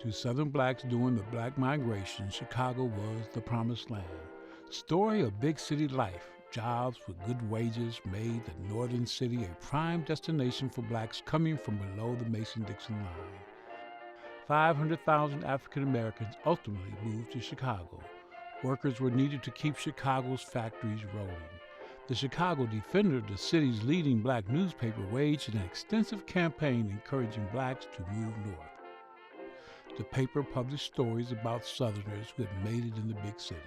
To Southern blacks during the Black Migration, Chicago was the promised land. Story of big city life, jobs with good wages made the northern city a prime destination for blacks coming from below the Mason-Dixon line. 500,000 African Americans ultimately moved to Chicago. Workers were needed to keep Chicago's factories rolling. The Chicago Defender, the city's leading black newspaper, waged an extensive campaign encouraging blacks to move north. The paper published stories about Southerners who had made it in the big city.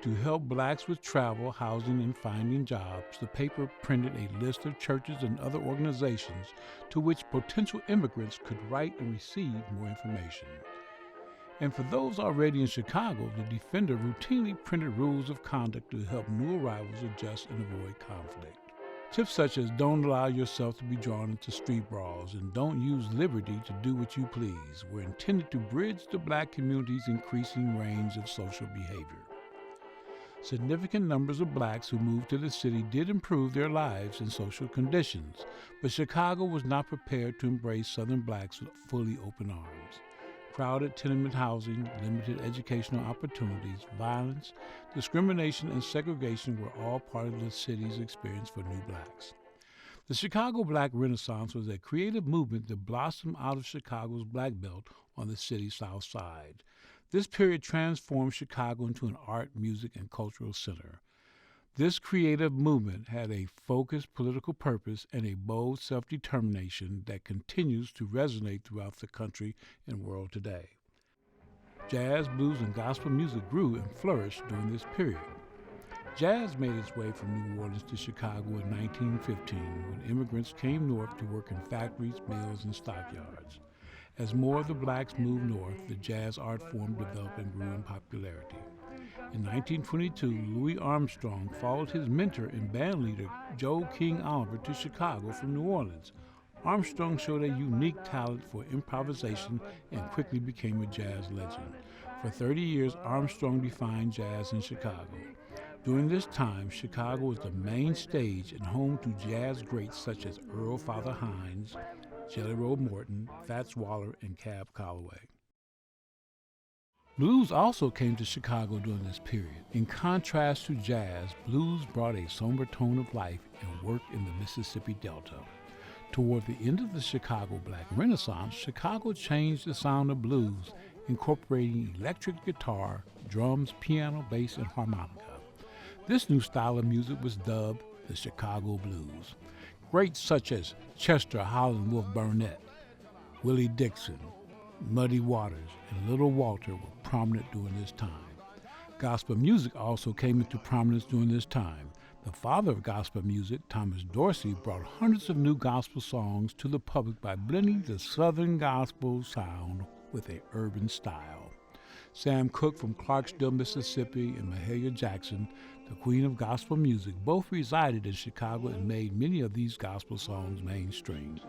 To help blacks with travel, housing, and finding jobs, the paper printed a list of churches and other organizations to which potential immigrants could write and receive more information. And for those already in Chicago, the Defender routinely printed rules of conduct to help new arrivals adjust and avoid conflict. Tips such as don't allow yourself to be drawn into street brawls and don't use liberty to do what you please were intended to bridge the black community's increasing range of social behavior. Significant numbers of blacks who moved to the city did improve their lives and social conditions, but Chicago was not prepared to embrace Southern blacks with fully open arms. Crowded tenement housing, limited educational opportunities, violence, discrimination, and segregation were all part of the city's experience for new blacks. The Chicago Black Renaissance was a creative movement that blossomed out of Chicago's Black Belt on the city's South Side. This period transformed Chicago into an art, music, and cultural center. This creative movement had a focused political purpose and a bold self-determination that continues to resonate throughout the country and world today. Jazz, blues, and gospel music grew and flourished during this period. Jazz made its way from New Orleans to Chicago in 1915 when immigrants came north to work in factories, mills, and stockyards. As more of the blacks moved north, the jazz art form developed and grew in popularity. In 1922, Louis Armstrong followed his mentor and bandleader Joe King Oliver to Chicago from New Orleans. Armstrong showed a unique talent for improvisation and quickly became a jazz legend. For 30 years, Armstrong defined jazz in Chicago. During this time, Chicago was the main stage and home to jazz greats such as Earl Father Hines, Jelly Roll Morton, Fats Waller, and Cab Calloway. Blues also came to Chicago during this period. In contrast to jazz, blues brought a somber tone of life and worked in the Mississippi Delta. Toward the end of the Chicago Black Renaissance, Chicago changed the sound of blues, incorporating electric guitar, drums, piano, bass, and harmonica. This new style of music was dubbed the Chicago Blues. Greats such as Chester Howlin' Wolf Burnett, Willie Dixon, Muddy Waters, and Little Walter were prominent during this time. Gospel music also came into prominence during this time. The father of gospel music, Thomas Dorsey, brought hundreds of new gospel songs to the public by blending the Southern gospel sound with an urban style. Sam Cooke from Clarksville, Mississippi, and Mahalia Jackson, the queen of gospel music, both resided in Chicago and made many of these gospel songs mainstream.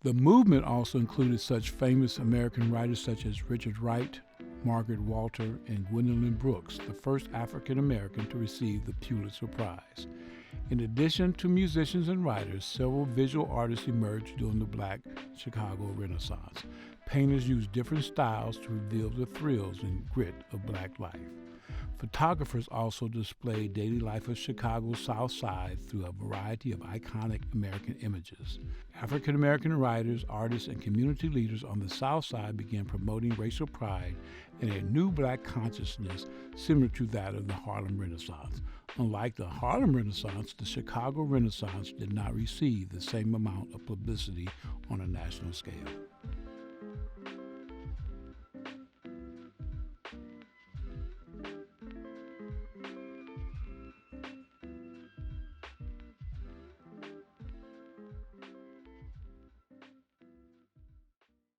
The movement also included such famous American writers such as Richard Wright, Margaret Walter, and Gwendolyn Brooks, the first African American to receive the Pulitzer Prize. In addition to musicians and writers, several visual artists emerged during the Black Chicago Renaissance. Painters used different styles to reveal the thrills and grit of Black life. Photographers also displayed daily life of Chicago's South Side through a variety of iconic American images. African American writers, artists, and community leaders on the South Side began promoting racial pride and a new Black consciousness similar to that of the Harlem Renaissance. Unlike the Harlem Renaissance, the Chicago Renaissance did not receive the same amount of publicity on a national scale.